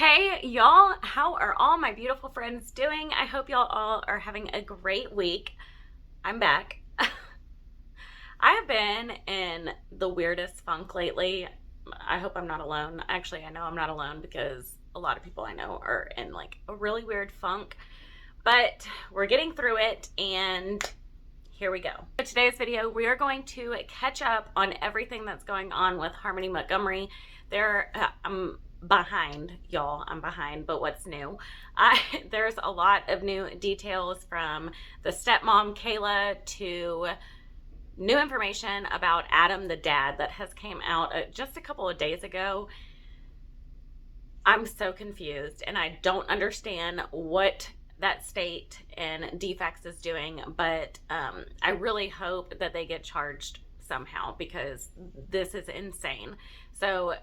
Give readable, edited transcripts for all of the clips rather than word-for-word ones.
Hey y'all, how are all my beautiful friends doing? I hope y'all all are having a great week. I'm back. I have been in the weirdest funk lately. I hope I'm not alone. Actually, I know I'm not alone because a lot of people I know are in like a really weird funk, but we're getting through it and here we go. For today's video, we are going to catch up on everything that's going on with Harmony Montgomery. I'm behind, y'all. I'm behind, but what's new? There's a lot of new details from the stepmom, Kayla, to new information about Adam, the dad, that has came out just a couple of days ago. I'm so confused, and I don't understand what that state and defects is doing, but I really hope that they get charged somehow because this is insane. So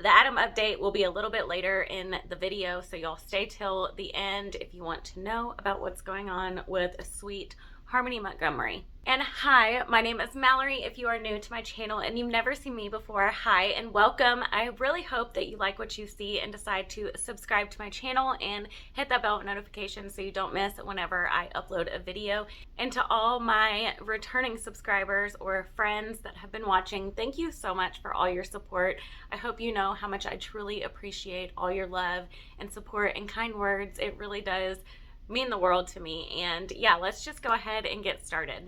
the Adam update will be a little bit later in the video, so y'all stay till the end if you want to know about what's going on with sweet Harmony Montgomery. And hi, my name is Mallory. If you are new to my channel and you've never seen me before, hi and welcome. I really hope that you like what you see and decide to subscribe to my channel and hit that bell notification so you don't miss whenever I upload a video. And to all my returning subscribers or friends that have been watching, thank you so much for all your support. I hope you know how much I truly appreciate all your love and support and kind words. It really does mean the world to me. And yeah, let's just go ahead and get started.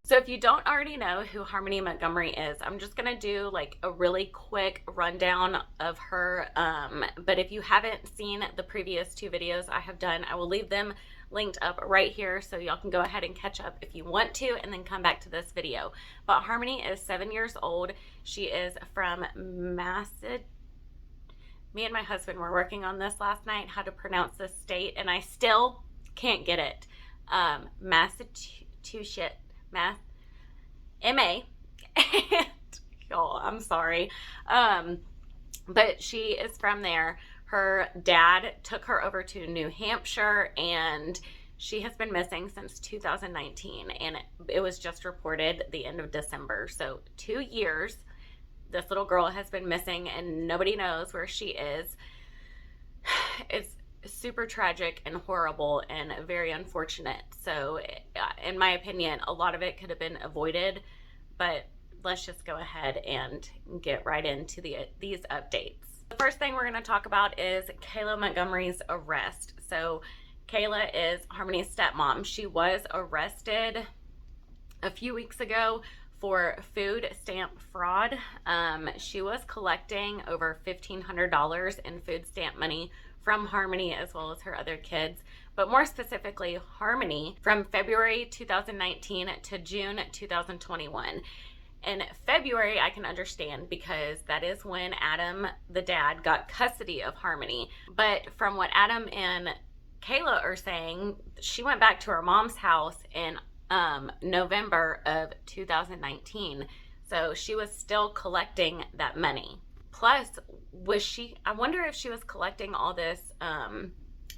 So if you don't already know who Harmony Montgomery is, I'm just gonna do like a really quick rundown of her. But if you haven't seen the previous two videos I have done, I will leave them linked up right here so y'all can go ahead and catch up if you want to and then come back to this video. But Harmony is 7 years old. She is from Me and my husband were working on this last night, how to pronounce this state, and I still can't get it. Massachusetts, M-A. Y'all, I'm sorry. But she is from there. Her dad took her over to New Hampshire, and she has been missing since 2019, and it was just reported the end of December. So 2 years this little girl has been missing, and nobody knows where she is. It's super tragic and horrible and very unfortunate. So in my opinion, a lot of it could have been avoided, but let's just go ahead and get right into these updates. The first thing we're going to talk about is Kayla Montgomery's arrest. So Kayla is Harmony's stepmom. She was arrested a few weeks ago for food stamp fraud. She was collecting over $1,500 in food stamp money from Harmony as well as her other kids, but more specifically Harmony, from February 2019 to June 2021. In February, I can understand because that is when Adam, the dad, got custody of Harmony. But from what Adam and Kayla are saying, she went back to her mom's house in November of 2019. So she was still collecting that money. Plus, I wonder if she was collecting all this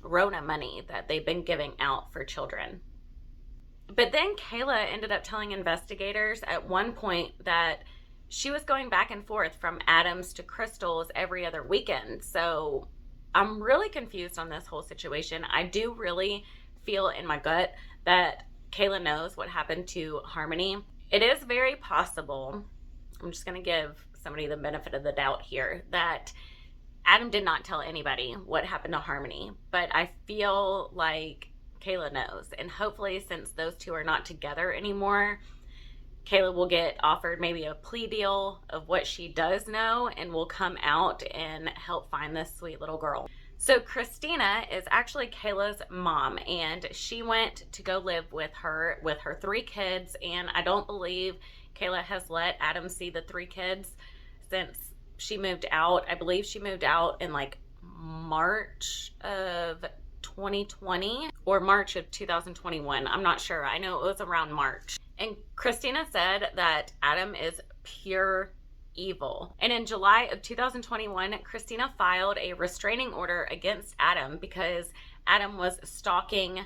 Rona money that they've been giving out for children. But then Kayla ended up telling investigators at one point that she was going back and forth from Adam's to Crystal's every other weekend. So I'm really confused on this whole situation. I do really feel in my gut that Kayla knows what happened to Harmony. It is very possible, I'm just going to give somebody the benefit of the doubt here, that Adam did not tell anybody what happened to Harmony. But I feel like Kayla knows, and hopefully since those two are not together anymore, Kayla will get offered maybe a plea deal of what she does know and will come out and help find this sweet little girl. So Christina is actually Kayla's mom, and she went to go live with her 3 kids, and I don't believe Kayla has let Adam see the 3 kids since she moved out. I believe she moved out in like March of 2020 or March of 2021. I'm not sure. I know it was around March. And Christina said that Adam is pure evil. And in July of 2021, Christina filed a restraining order against Adam because Adam was stalking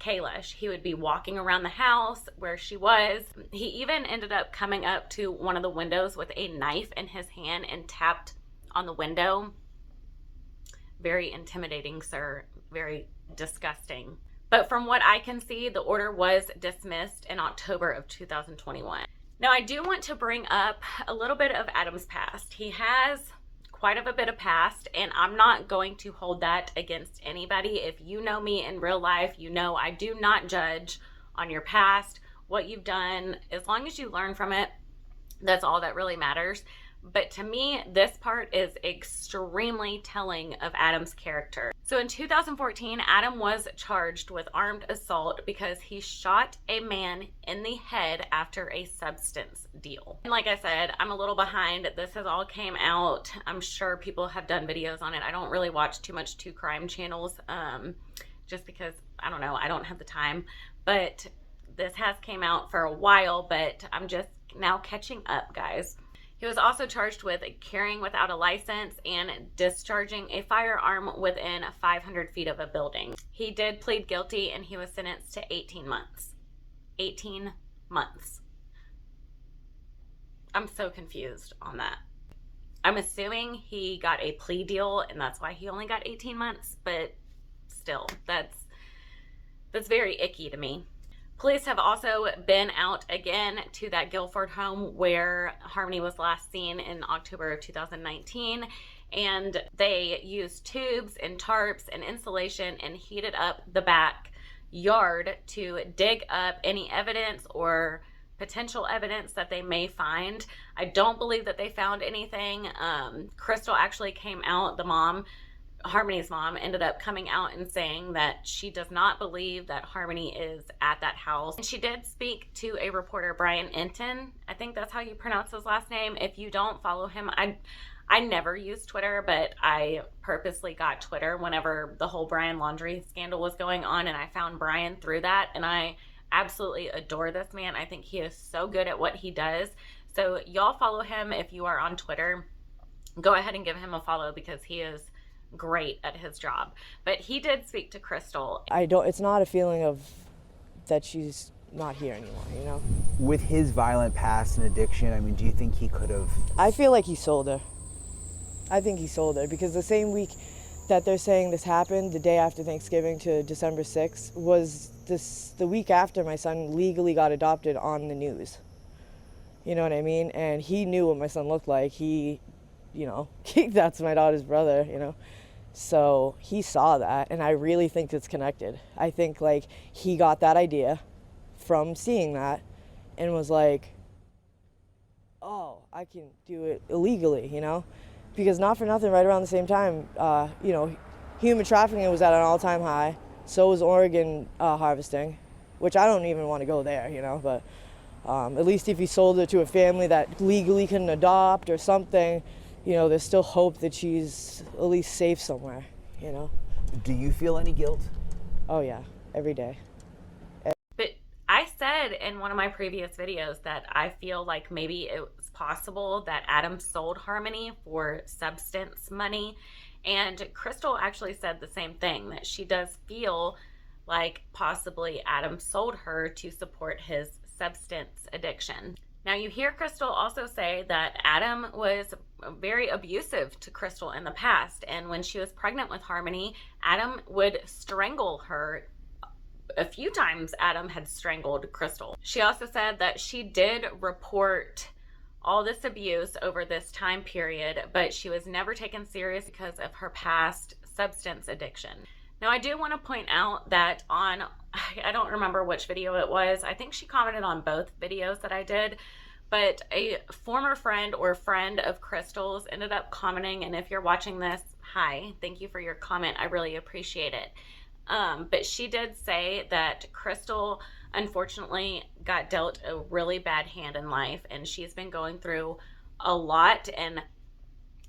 Kayla. He would be walking around the house where she was. He even ended up coming up to one of the windows with a knife in his hand and tapped on the window. Very intimidating, sir. Very disgusting. But from what I can see, the order was dismissed in October of 2021. Now, I do want to bring up a little bit of Adam's past. He has quite a bit of past, and I'm not going to hold that against anybody. If you know me in real life, you know I do not judge on your past, what you've done. As long as you learn from it, that's all that really matters. But to me, this part is extremely telling of Adam's character. So in 2014, Adam was charged with armed assault because he shot a man in the head after a substance deal. And like I said, I'm a little behind. This has all came out. I'm sure people have done videos on it. I don't really watch too much true crime channels just because, I don't know, I don't have the time. But this has came out for a while, but I'm just now catching up, guys. He was also charged with carrying without a license and discharging a firearm within 500 feet of a building. He did plead guilty and he was sentenced to 18 months. 18 months. I'm so confused on that. I'm assuming he got a plea deal and that's why he only got 18 months, but still, that's very icky to me. Police have also been out again to that Guilford home where Harmony was last seen in October of 2019. And they used tubes and tarps and insulation and heated up the backyard to dig up any evidence or potential evidence that they may find. I don't believe that they found anything. Crystal actually came out, the mom, Harmony's mom, ended up coming out and saying that she does not believe that Harmony is at that house. And she did speak to a reporter, Brian Enton. I think that's how you pronounce his last name. If you don't follow him, I never use Twitter, but I purposely got Twitter whenever the whole Brian laundry scandal was going on, and I found Brian through that, and I absolutely adore this man. I think he is so good at what he does. So y'all follow him if you are on Twitter. Go ahead and give him a follow because he is great at his job. But he did speak to Crystal. It's not a feeling of that she's not here anymore, you know? With his violent past and addiction, I mean, do you think he could have... I feel like he sold her. I think he sold her because the same week that they're saying this happened, the day after Thanksgiving to December 6th, was the week after my son legally got adopted on the news. You know what I mean? And he knew what my son looked like. That's my daughter's brother, you know? So he saw that, and I really think it's connected. I think, like, he got that idea from seeing that and was like, oh, I can do it illegally, you know? Because not for nothing, right around the same time, human trafficking was at an all-time high. So was organ harvesting, which I don't even want to go there, you know? But at least if he sold it to a family that legally couldn't adopt or something, you know, there's still hope that she's at least safe somewhere, you know? Do you feel any guilt? Oh, yeah, every day. But I said in one of my previous videos that I feel like maybe it was possible that Adam sold Harmony for substance money. And Crystal actually said the same thing, that she does feel like possibly Adam sold her to support his substance addiction. Now, you hear Crystal also say that Adam was very abusive to Crystal in the past, and when she was pregnant with Harmony, Adam would strangle her. A few times Adam had strangled Crystal. She also said that she did report all this abuse over this time period, but she was never taken serious because of her past substance addiction. Now, I do want to point out that I don't remember which video it was. I think she commented on both videos that I did, but a former friend or friend of Crystal's ended up commenting, and if you're watching this, hi, thank you for your comment. I really appreciate it. But she did say that Crystal, unfortunately, got dealt a really bad hand in life, and she's been going through a lot. And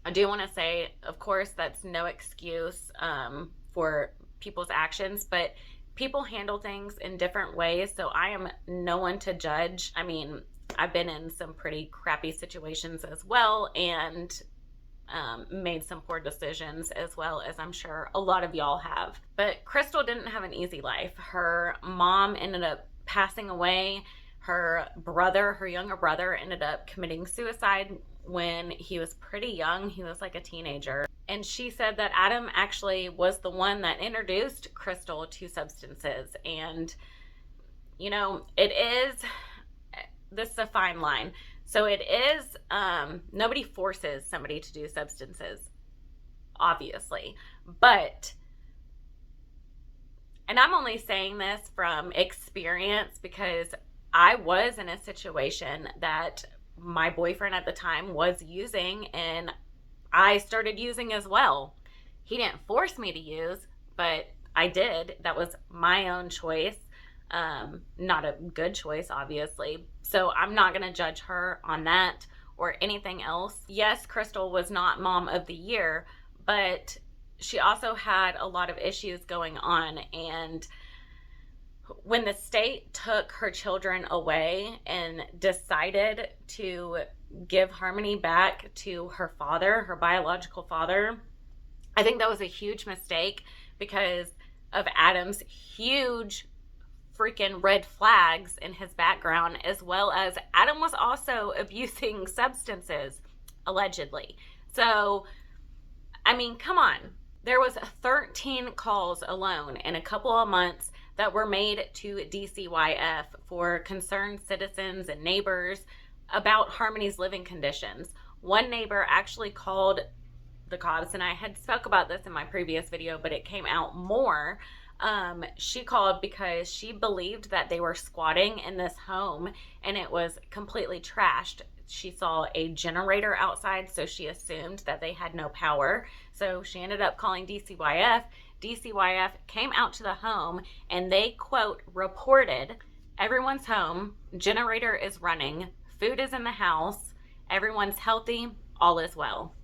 I do want to say, of course, that's no excuse for people's actions, but people handle things in different ways, so I am no one to judge. I mean, I've been in some pretty crappy situations as well, and made some poor decisions, as well as I'm sure a lot of y'all have. But Crystal didn't have an easy life. Her mom ended up passing away. Her brother, her younger brother, ended up committing suicide when he was pretty young. He was like a teenager. And she said that Adam actually was the one that introduced Crystal to substances. And, you know, this is a fine line. So it is, nobody forces somebody to do substances, obviously. But, and I'm only saying this from experience because I was in a situation that my boyfriend at the time was using, and I started using as well. He didn't force me to use, but I did. That was my own choice. Not a good choice, obviously. So I'm not going to judge her on that or anything else. Yes, Crystal was not Mom of the Year, but she also had a lot of issues going on. And when the state took her children away and decided to give Harmony back to her father, her biological father, I think that was a huge mistake because of Adam's huge freaking red flags in his background, as well as Adam was also abusing substances, allegedly. So, I mean, come on. There was 13 calls alone in a couple of months that were made to DCYF for concerned citizens and neighbors about Harmony's living conditions. One neighbor actually called the cops, and I had spoke about this in my previous video, but it came out more. She called because she believed that they were squatting in this home and it was completely trashed. She saw a generator outside, so she assumed that they had no power. So she ended up calling DCYF. DCYF came out to the home and they, quote, reported, everyone's home, generator is running, food is in the house, everyone's healthy, all is well.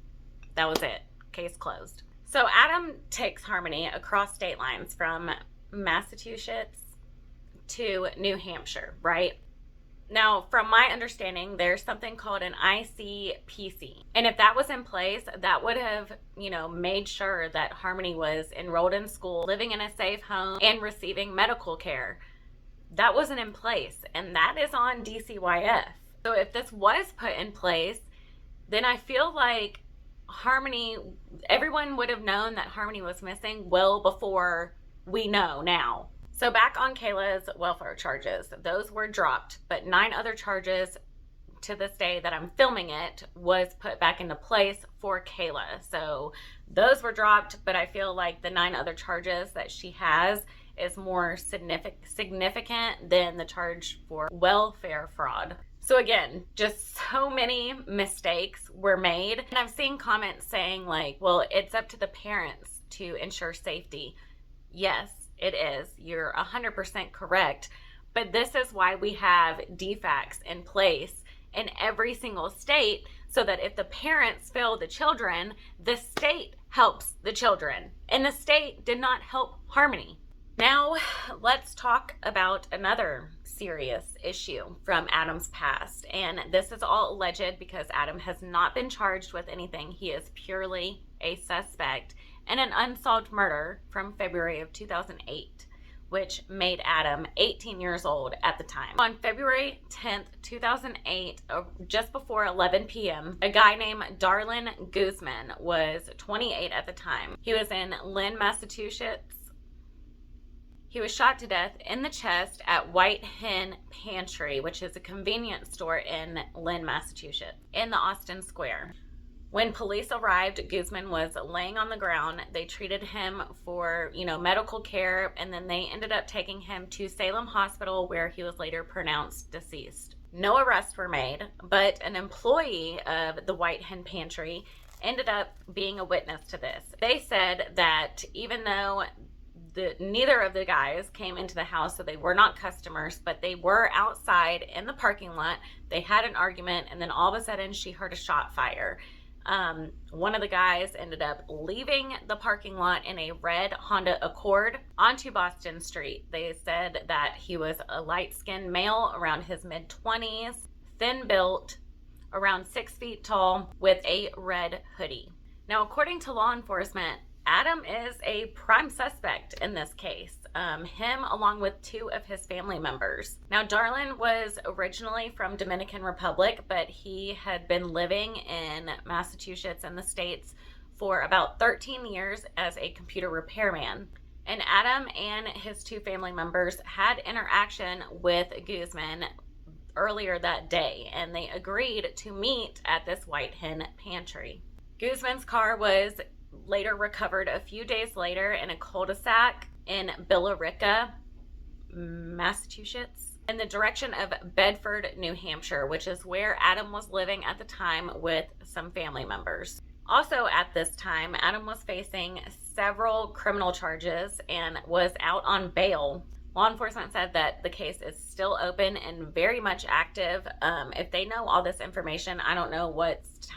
That was it. Case closed. So Adam takes Harmony across state lines from Massachusetts to New Hampshire, right? Now, from my understanding, there's something called an ICPC. And if that was in place, that would have, made sure that Harmony was enrolled in school, living in a safe home, and receiving medical care. That wasn't in place, and that is on DCYF. So if this was put in place, then I feel like Harmony, everyone would have known that Harmony was missing well before we know now. So back on Kayla's welfare charges, those were dropped, but 9 other charges to this day that I'm filming it was put back into place for Kayla. So those were dropped, but I feel like the 9 other charges that she has is more significant than the charge for welfare fraud. So again, just so many mistakes were made. And I've seen comments saying like, well, it's up to the parents to ensure safety. Yes, it is. You're 100% correct. But this is why we have DFACs in place in every single state, so that if the parents fail the children, the state helps the children. And the state did not help Harmony. Now, let's talk about another serious issue from Adam's past. And this is all alleged because Adam has not been charged with anything. He is purely a suspect in an unsolved murder from February of 2008, which made Adam 18 years old at the time. On February 10th, 2008, just before 11 p.m., a guy named Darlin Guzman was 28 at the time. He was in Lynn, Massachusetts. He was shot to death in the chest at White Hen Pantry, which is a convenience store in Lynn, Massachusetts, in the Austin Square. When police arrived, Guzman was laying on the ground. They treated him for, medical care, and then they ended up taking him to Salem Hospital, where he was later pronounced deceased. No arrests were made, but an employee of the White Hen Pantry ended up being a witness to this. They said that even though neither of the guys came into the house, so they were not customers, but they were outside in the parking lot. They had an argument, and then all of a sudden she heard a shot fire. One of the guys ended up leaving the parking lot in a red Honda Accord onto Boston Street. They said that he was a light-skinned male around his mid-20s, thin-built, around 6 feet tall, with a red hoodie. Now, according to law enforcement, Adam is a prime suspect in this case. Him along with 2 of his family members. Now, Darlan was originally from Dominican Republic, but he had been living in Massachusetts and the States for about 13 years as a computer repairman. And Adam and his 2 family members had interaction with Guzman earlier that day, and they agreed to meet at this White Hen pantry. Guzman's car was later recovered a few days later in a cul-de-sac in Billerica, Massachusetts, in the direction of Bedford, New Hampshire, which is where Adam was living at the time with some family members. Also at this time, Adam was facing several criminal charges and was out on bail. Law enforcement said that the case is still open and very much active. If they know all this information, I don't know what's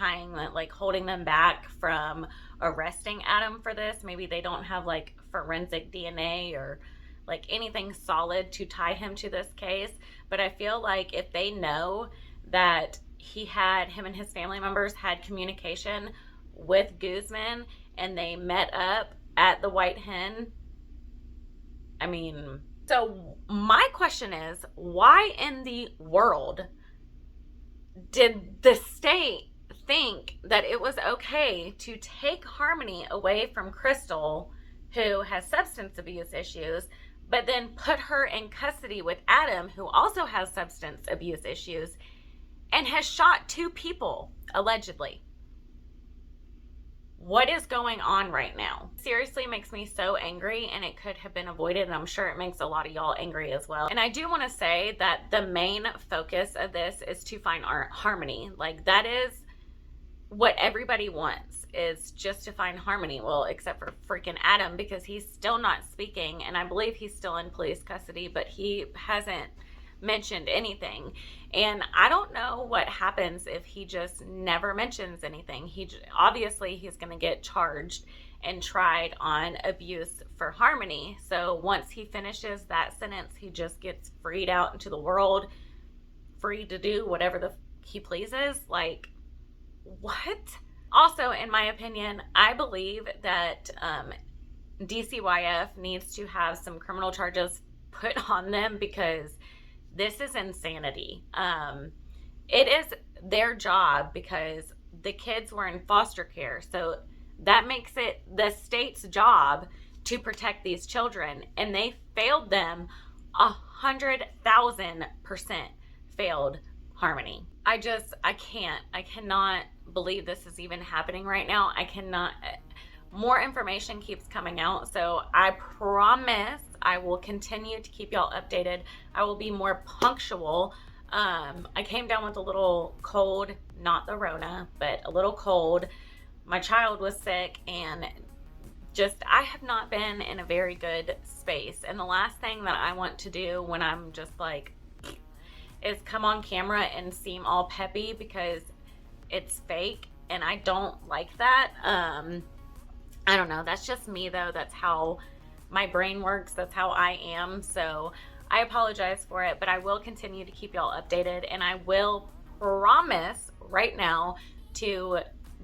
holding them back from arresting Adam for this. Maybe they don't have like forensic DNA or like anything solid to tie him to this case. But I feel like if they know that him and his family members had communication with Guzman and they met up at the White Hen, so my question is, why in the world did the state think that it was okay to take Harmony away from Crystal, who has substance abuse issues, but then put her in custody with Adam, who also has substance abuse issues and has shot 2 people, allegedly? What is going on right now? Seriously makes me so angry, and it could have been avoided, and I'm sure it makes a lot of y'all angry as well. And I do want to say that the main focus of this is to find Harmony. Like, that is what everybody wants, is just to find Harmony. Well, except for freaking Adam, because he's still not speaking, and I believe he's still in police custody, but he hasn't mentioned anything. And I don't know what happens if he just never mentions anything. Obviously he's going to get charged and tried on abuse for Harmony. So once he finishes that sentence, he just gets freed out into the world, free to do whatever he pleases. Like, what? Also, in my opinion, I believe that DCYF needs to have some criminal charges put on them, because this is insanity. It is their job, because the kids were in foster care. So that makes it the state's job to protect these children. And they failed them 100,000% failed Harmony. I cannot believe this is even happening right now. More information keeps coming out. So I promise I will continue to keep y'all updated. I will be more punctual. I came down with a little cold, not the Rona, but a little cold. My child was sick, and I have not been in a very good space. And the last thing that I want to do when I'm just like, is come on camera and seem all peppy, because it's fake, and I don't like that. I don't know. That's just me, though. That's how my brain works. That's how I am. So I apologize for it, but I will continue to keep y'all updated, and I will promise right now to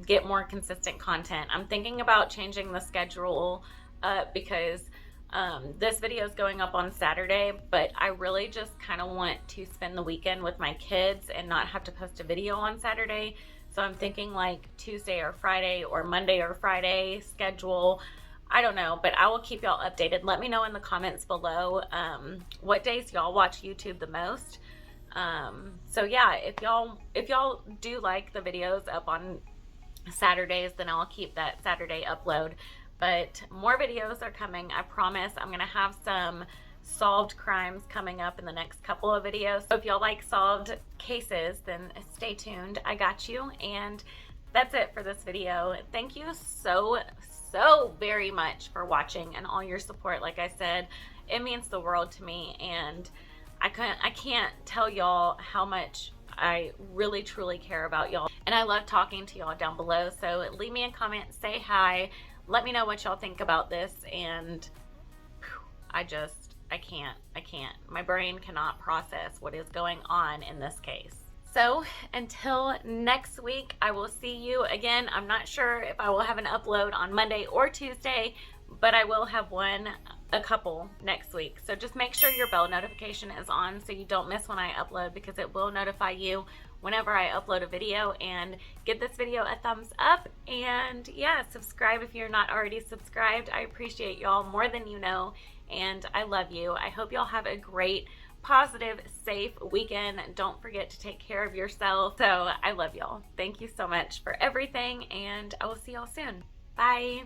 get more consistent content. I'm thinking about changing the schedule up, because this video is going up on Saturday, but I really just kind of want to spend the weekend with my kids and not have to post a video on Saturday. So I'm thinking like Tuesday or Friday, or Monday or Friday schedule. I don't know, but I will keep y'all updated. Let me know in the comments below what days y'all watch YouTube the most. So yeah, if y'all do like the videos up on Saturdays, then I'll keep that Saturday upload. But more videos are coming, I promise. I'm gonna have some solved crimes coming up in the next couple of videos. So if y'all like solved cases, then stay tuned. I got you. And that's it for this video. Thank you so very much for watching and all your support. Like I said, it means the world to me, and I can't tell y'all how much I really truly care about y'all, and I love talking to y'all down below. So leave me a comment, say hi, let me know what y'all think about this. And I can't. My brain cannot process what is going on in this case. So until next week, I will see you again. I'm not sure if I will have an upload on Monday or Tuesday, but I will have a couple next week. So just make sure your bell notification is on so you don't miss when I upload, because it will notify you whenever I upload a video. And give this video a thumbs up, and yeah, subscribe if you're not already subscribed. I appreciate y'all more than you know, and I love you. I hope y'all have a great, positive, safe weekend. Don't forget to take care of yourself. So I love y'all. Thank you so much for everything, and I will see y'all soon. Bye.